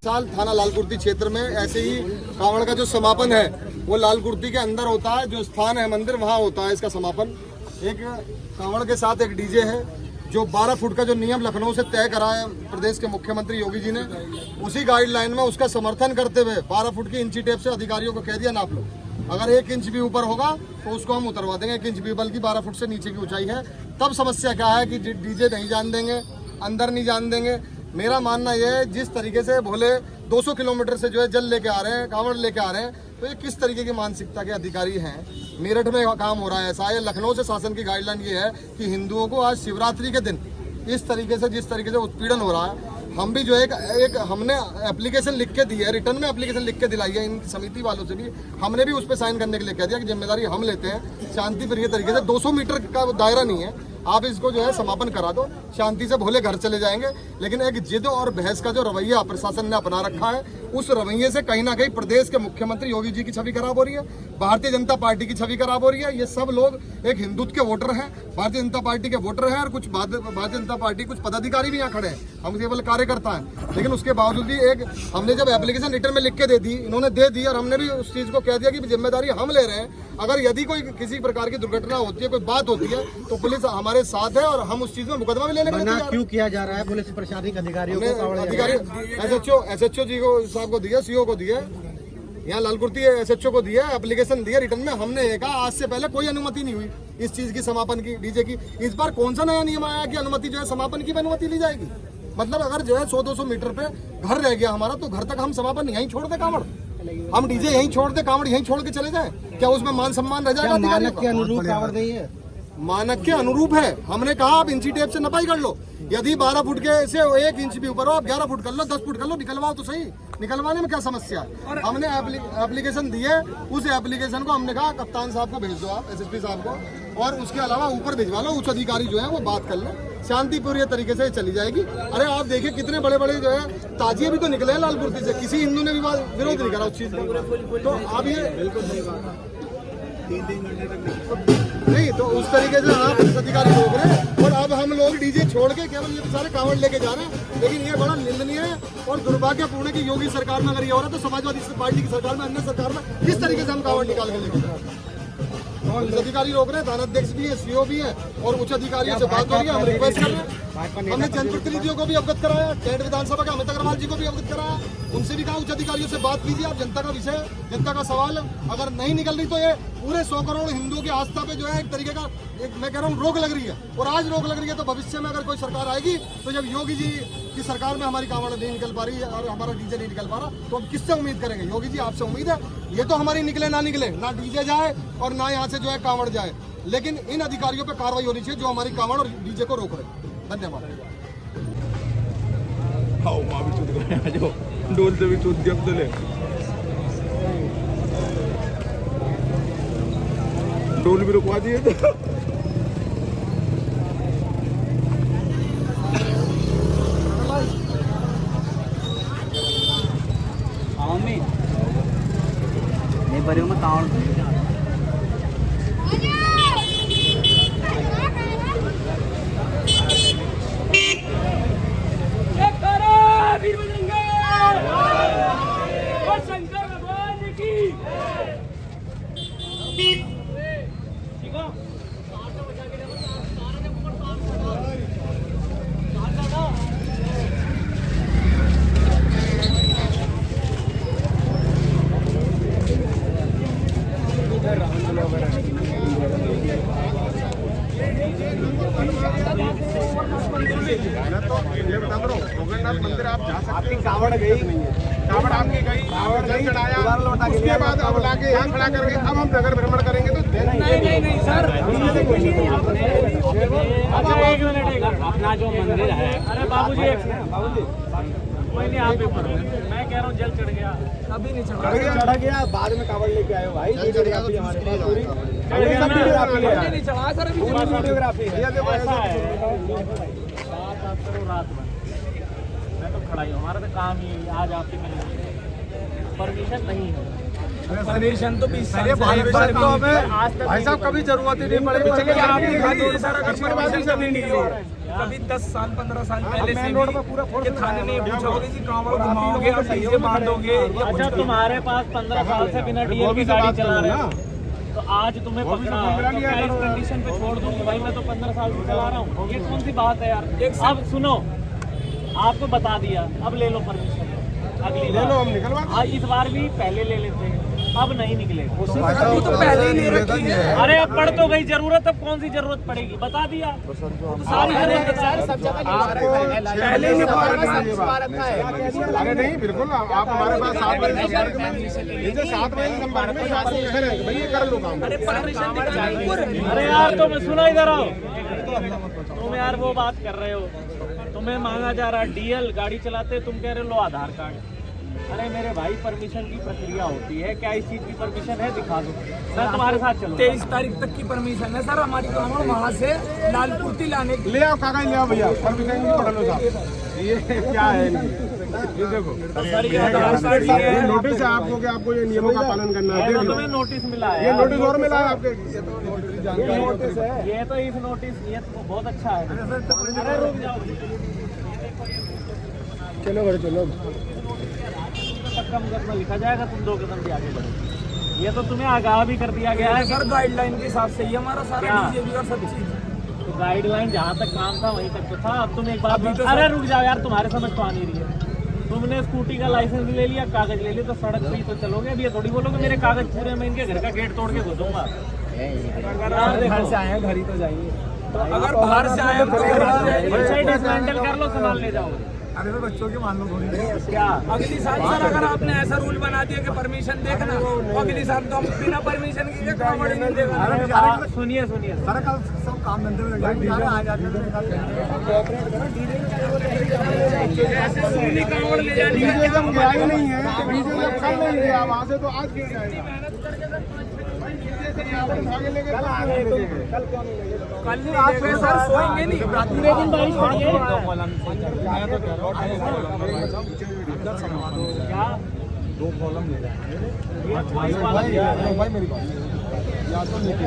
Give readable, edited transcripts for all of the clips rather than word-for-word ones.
साल थाना लालकुर्ती क्षेत्र में ऐसे ही कांवड़ का जो समापन है वो लालकुर्ती के अंदर होता है, जो स्थान है मंदिर वहाँ होता है इसका समापन। एक कांवड़ के साथ एक डीजे है जो 12 फुट का जो नियम लखनऊ से तय करा है प्रदेश के मुख्यमंत्री योगी जी ने, उसी गाइडलाइन में उसका समर्थन करते हुए 12 फुट की इंची टेप से अधिकारियों को कह दिया नाप लो, अगर 1 इंच भी ऊपर होगा तो उसको हम उतरवा देंगे, 1 इंच भी, बल्कि 12 फुट से नीचे की ऊंचाई है। तब समस्या क्या है कि डीजे नहीं जान देंगे, अंदर नहीं जान देंगे। मेरा मानना यह है जिस तरीके से भोले 200 किलोमीटर से जो है जल लेके आ रहे हैं, कांवड़ लेके आ रहे हैं, तो ये किस तरीके की मानसिकता के अधिकारी हैं। मेरठ में काम हो रहा है ऐसा है, लखनऊ से शासन की गाइडलाइन ये है कि हिंदुओं को आज शिवरात्रि के दिन इस तरीके से जिस तरीके से उत्पीड़न हो रहा है, हम भी जो एक हमने एप्लीकेशन लिख के दी है, रिटर्न में एप्लीकेशन लिख के दिलाई है इन समिति वालों से भी, हमने भी उस पर साइन करने के लिए कह दिया कि जिम्मेदारी हम लेते हैं। शांति प्रिय तरीके से 200 मीटर का दायरा नहीं है, आप इसको जो है समापन करा दो, शांति से भोले घर चले जाएंगे। लेकिन एक जिद और बहस का जो रवैया प्रशासन ने अपना रखा है, उस रवैये से कहीं ना कहीं प्रदेश के मुख्यमंत्री योगी जी की छवि खराब हो रही है, भारतीय जनता पार्टी की छवि खराब हो रही है। ये सब लोग एक हिंदुत्व के वोटर हैं, भारतीय जनता पार्टी के वोटर हैं, और कुछ भारतीय जनता पार्टी कुछ पदाधिकारी भी यहाँ खड़े हैं, हम केवल कार्यकर्ता हैं। लेकिन उसके बावजूद भी एक हमने जब एप्लीकेशन रिटर्न में लिख के दे दी, इन्होंने दे दी, और हमने भी उस चीज़ को कह दिया कि जिम्मेदारी हम ले रहे हैं। अगर यदि कोई किसी प्रकार की दुर्घटना होती है, कोई बात होती है, तो पुलिस हमारे साथ है और हम उस चीज में मुकदमा भी लेने के लिए क्यों किया जा रहा है? पुलिस प्रशासनिक अधिकारियों को, अधिकारी एसएचओ जी को, साहब को दिया, सीओ को दिया, यहाँ लालकुर्ती एसएचओ को दिया, एप्लीकेशन दिया रिटर्न में। हमने कहा आज से पहले कोई अनुमति नहीं हुई इस चीज की, समापन की, डीजे की। इस बार कौन सा नया नियम आया कि अनुमति जो है समापन की अनुमति ली जाएगी? मतलब अगर जो है 100-200 मीटर पे घर रह गया हमारा, तो घर तक हम समापन यहीं छोड़ दे, कांवड़ हम डीजे यहीं छोड़ दे, कांवड़ यहीं छोड़ के चले जाए, क्या उसमें मान सम्मान रह जाएगा? मानक के अनुरूप कांवड़ नहीं है, मानक के अनुरूप है। हमने कहा आप इंची टेप से नपाई कर लो, यदि 12 फुट के से 1 इंच भी ऊपर हो, आप 11 फुट कर लो, 10 फुट कर लो, निकलवाओ तो सही, निकलवाने में क्या समस्या है? हमने एप्लीकेशन दी है, उस एप्लीकेशन को हमने कहा कप्तान साहब को भेज दो, आप एसएसपी साहब को, और उसके अलावा ऊपर भिजवा लो, उच्च अधिकारी जो है वो बात कर ले, शांतिपूर्ण तरीके से चली जाएगी। अरे आप देखिए कितने बड़े बड़े जो है ताजिए भी तो निकले हैं लालकुर्ती से, किसी हिंदू ने भी विरोध नहीं करा उस चीज का। तो आप ये नहीं, तो उस तरीके से आप अधिकारी रोक रहे हैं, और अब हम लोग डीजे छोड़ के केवल ये सारे कांवड़ लेके जा रहे हैं। लेकिन ये बड़ा निंदनीय है और दुर्भाग्यपूर्ण है कि योगी सरकार में अगर ये हो रहा है, तो समाजवादी पार्टी की सरकार में, अन्य सरकार में किस तरीके से हम कांवड़ निकाल के लेके जा रहे हैं? पुलिस अधिकारी रोक रहे हैं, थाना अध्यक्ष भी है, सीओ भी है, और उच्च अधिकारियों से बात हो रही है। हम रिक्वेस्ट कर रहे हैं, हमने जनप्रतिनिधियों को भी अवगत कराया, टेंट विधानसभा के अमित अग्रवाल जी को भी अवगत कराया, उनसे भी कहा उच्च अधिकारियों से बात कीजिए, आप जनता का विषय, जनता का सवाल अगर नहीं निकल रही तो ये पूरे 100 करोड़ हिंदुओं की आस्था पे जो है एक तरीके का, मैं कह रहा हूँ, रोक लग रही है। और आज रोक लग रही है तो भविष्य में अगर कोई सरकार आएगी, तो जब योगी जी की सरकार में हमारी कांवड़ नहीं निकल पा रही है और हमारा डीजे नहीं निकल पा रहा, तो हम किससे उम्मीद करेंगे? योगी जी आपसे उम्मीद है, ये तो हमारी निकले ना निकले, ना डीजे जाए और ना यहाँ से जो है कांवड़ जाए, लेकिन इन अधिकारियों पर कार्रवाई होनी चाहिए जो हमारी कांवड़ और डीजे को रोक रहे। धन्यवाद। डोल से भी चूत दिया डोल भी रुकवा दिए तो नहीं बड़ी में कांवड़ मंदिर आप जा सकते हैं। कावड़ गई, कावड़ आपकी गई, जल चढ़ाया, उसके बाद अब लाके यहाँ खड़ा करके अब हम नगर भ्रमण करेंगे तो नहीं सर, अपना जो मंदिर है, अरे बाबूजी नहीं, आप मैं कह रहा हूँ जल चढ़ गया, कभी नहीं चढ़ा गया, बाद में कावड़ लेके आए हो भाई, नहीं चढ़ा सर, वीडियोग्राफी है, बात करो रात में, मैं तो खड़ा ही हूँ, हमारा तो काम ही आज आपसे मिलना, परमिशन नहीं है, परमिशन तो 20 साल तो हमें भाई साहब कभी जरूरत ही नहीं पड़ेगी, आपकी सारा परमिशन नहीं निकली। कभी 10 साल 15 साल पहले से भी ये थाने ने पूछा होगा कि कांवड़ घुमाओगे और डीजे बांधोगे। अच्छा तुम्हारे पास 15 साल से बिना डीएल की गाड़ी चला रहे हो, तो आज तुम्हें पकड़ा तो क्या इस कंडीशन पे छोड़ दूं कि भाई मैं तो 15 साल से चला रहा हूँ? ये कौन सी बात है यार? अब सुनो, आपको बता दिया, अब ले लो परमिशन, अगली ले लो, बार हम निकलवा। हाँ, इस बार भी पहले ले लेते हैं, अब नहीं निकलेगा। वो तो पहले ही ले रखी है। अरे अब पड़ तो गई जरूरत, अब कौन सी जरूरत पड़ेगी? बता दिया तो सारी जरूरत पहले ही अरे नहीं, बिल्कुल आप हमारे पास 7 बजे संपर्क में, नीचे 7 बजे संपर्क में साथ में खड़े हैं, भैया कर लो काम। अरे यार तुम सुनो, इधर आओ। तुम यार वो बात कर रहे हो, तुम्हें मांगा जा रहा डीएल, गाड़ी चलाते तुम कह रहे लो आधार कार्ड। अरे मेरे भाई, परमिशन की प्रक्रिया होती है, क्या इस चीज की परमिशन है? दिखा दो, मैं तुम्हारे साथ चलूंगा। 23 तारीख तक की परमिशन है सर हमारी कांवड़ वहाँ से लाल कुर्ती लाने की। ले आओ कागज, ले आओ भैया, परमिशन की पढ़ लो साहब। ये क्या है, ये देखो ये नोटिस है आपको कि आपको ये नियमों का पालन करना है। तो तुम्हें नोटिस मिला है, ये नोटिस और मिला है आपके, ये तो इस नोटिस, ये तो बहुत अच्छा है। अरे रुक जाओ, चलो घर चलो। पक्का मुकदमा में लिखा जाएगा, तुम 2 कदम भी आगे बढ़ो। ये तो तुम्हें आगाह भी कर दिया गया है सर गाइडलाइन के हिसाब से ही हमारा सारा क्या? डीजे भी और सब चीज। तो गाइडलाइन जहाँ तक काम था वहीं तक तो था। अब तुम एक बात, अरे रुक जाओ यार, तुम्हारे समझ तो आ नहीं रही है। तुमने स्कूटी का लाइसेंस ले लिया, कागज ले लिया, तो सड़क पे ही तो चलोगे। अब ये थोड़ी बोलोगे मेरे कागज पूरे, मैं इनके घर का गेट तोड़ के घुसूंगा। घर से आए घर ही तो जाएंगे, तो अगर बाहर से आए तो डिसमेंटल कर लो, सामान ले जाओगे। अरे तो बच्चों के मान लो थोड़ी क्या अगली साल सर अगर आपने ऐसा रूल बना दिया कि परमिशन देखना, तो अगली साल तो हम बिना परमिशन के कांवड़ ही नहीं देगा। सुनिए सुनिए, सर कल सब काम धंधे में आ जाते हैं कांवड़ ले जाने डीजे जब गया ही नहीं है, तो डीजे जब कल नहीं गया वहाँ से, तो आज क्यों जाएगा? कल नहीं सर, सोएंगे नहीं, पूरे दिन बारिश पड़ी है। क्या 2 कॉलम ले भाई मेरी बात या तो लेके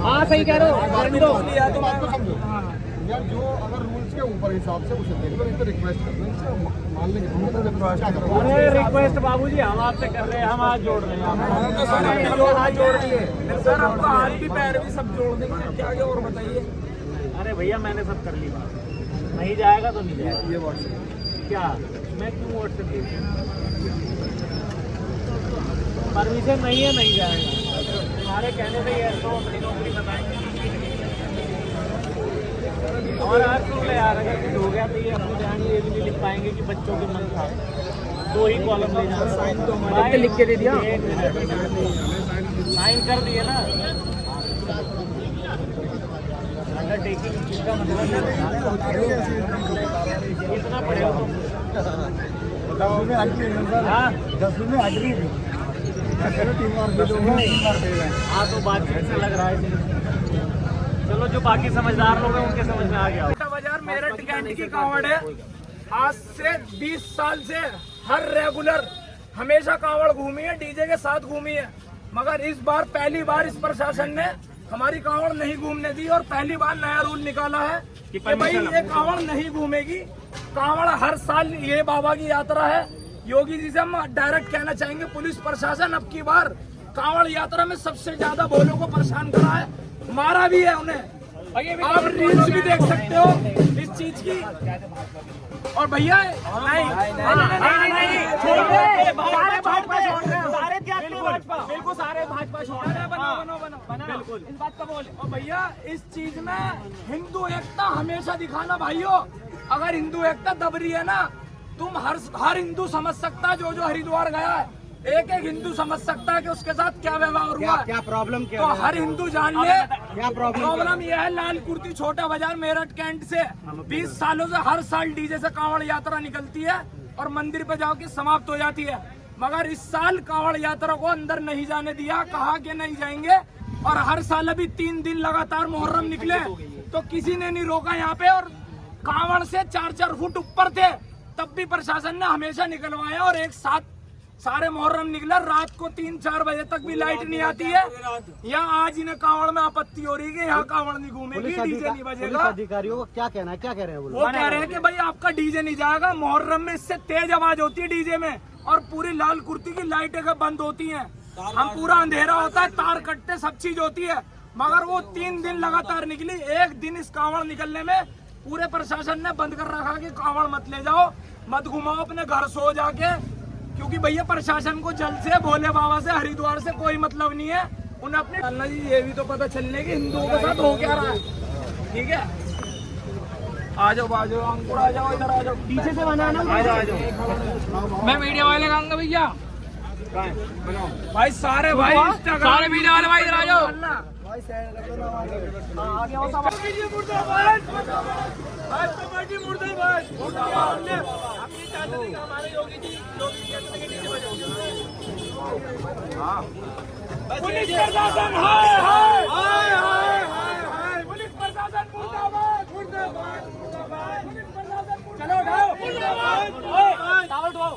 हाँ सही कह रहे हो, तो बात को समझो यार। जो अगर रूल्स के ऊपर हिसाब से उसे देख लो, इनको रिक्वेस्ट कर लो, मान लेंगे तुम तो क्या करो। अरे रिक्वेस्ट बाबूजी हम आपसे कर रहे हैं, हम हाथ जोड़ रहे हैं। हाथ जोड़ दिए सर, आपको हाथ भी पैर भी सब जोड़ देंगे, क्या क्या और बताइए। अरे भैया मैंने सब कर ली बात, नहीं जाएगा तो नहीं जाएगा। ये व्हाट्सएप क्या मैं क्यों व्हाट्सएप दे, परमिशन नहीं है, नहीं जाएगा। तुम्हारे कहने से ये तो अपनी नौकरी बताएंगे। और आज सुन ले यार, अगर कुछ हो गया तो ये अपनी ध्यान ये भी नहीं लिख पाएंगे कि बच्चों के मन था। 2 ही कॉलम ले जाना, साइन तो हमारे लिख के दे दिया, साइन कर दिए ना। अंडरटेकिंग इसका मतलब इतना पड़ेगा हाँ 10 में अग्री भी। हाँ तो बातचीत से लग रहा है। चलो जो बाकी समझदार लोग हैं उनके समझ में आ गया। बाजार मेरठ कैंट की कांवड़ है, आज से 20 साल से हर रेगुलर हमेशा कांवड़ घूमी है, डीजे के साथ घूमी है। मगर इस बार पहली बार इस प्रशासन ने हमारी कांवड़ नहीं घूमने दी और पहली बार नया रूल निकाला है कि भाई ये कांवड़ नहीं घूमेगी। कांवड़ हर साल ये बाबा की यात्रा है। योगी जी से हम डायरेक्ट कहना चाहेंगे, पुलिस प्रशासन अब की बार कांवड़ यात्रा में सबसे ज्यादा भोलों को परेशान करा है, मारा भी है उन्हें। आप रील्स भी देख सकते हो इस चीज की। और भैया बिल्कुल सारे भाजपा छोड़ रहे हैं, बिल्कुल इस बात का बोले। और भैया इस चीज में हिंदू एकता हमेशा दिखाना भाइयों। अगर हिंदू एकता दब रही है ना, तुम हर हिंदू समझ सकता है जो हरिद्वार गया है, एक हिंदू समझ सकता है कि उसके साथ क्या व्यवहार हुआ, क्या प्रॉब्लम क्या तो हर हिंदू जान ले। क्या प्रॉब्लम यह है, लाल कुर्ती छोटा बाजार मेरठ कैंट से 20 सालों से हर साल डीजे से कांवड़ यात्रा निकलती है और मंदिर पे जाओ के समाप्त हो जाती है। मगर इस साल कांवड़ यात्रा को अंदर नहीं जाने दिया, कहा कि नहीं जाएंगे। और हर साल अभी 3 दिन लगातार मुहर्रम निकले तो किसी ने नहीं रोका यहाँ पे। और कांवड़ से 4-4 फुट ऊपर थे तब भी प्रशासन ने हमेशा निकलवाया और एक साथ सारे मुहर्रम निकला, रात को 3-4 बजे तक भी लाइट नहीं आती है। यहाँ आज इन्हें कांवड़ में आपत्ति हो रही है कि यहाँ कांवड़ नहीं घूमेगी, डीजे नहीं बजेगा। अधिकारियों को क्या कहना है, क्या कह रहे हैं वो कह रहे हैं कि भाई आपका डीजे नहीं जाएगा, मुहर्रम में इससे तेज आवाज होती है डीजे में, और पूरी लाल कुर्ती की लाइटें बंद होती हैं, हम पूरा अंधेरा होता है, तार कटते, सब चीज होती है। मगर वो 3 दिन लगातार निकली, एक दिन इस कांवड़ निकलने में पूरे प्रशासन ने बंद कर रखा कि कांवड़ मत ले जाओ, मत घुमाओ, अपने घर सो जाके, क्योंकि भैया प्रशासन को जल से, भोले बाबा से, हरिद्वार से कोई मतलब नहीं है। उन्हें अपने चलना जी, ये भी तो पता चलने की हिंदुओं के साथ हो क्या रहा है। ठीक है, आ जाओ बाजो, अंकुर आ जाओ, इधर आ जाओ, पीछे से बनाना, आ जाओ। मैं मीडिया वाले कहूँगा भैया, भाई सारे भाई सारे मीडिया वाले भाई इधर आ जाओ। मुर्दाबाद, मुर्दाबाद, हमारे योगी जी पुलिस प्रशासन, हाय हाय हाय हाय हाय, पुलिस प्रशासन मुर्दाबाद, मुर्दाबाद, मुर्दाबाद, पुलिस प्रशासन, चलो उठाओ, मुर्दाबाद, टावल उठाओ।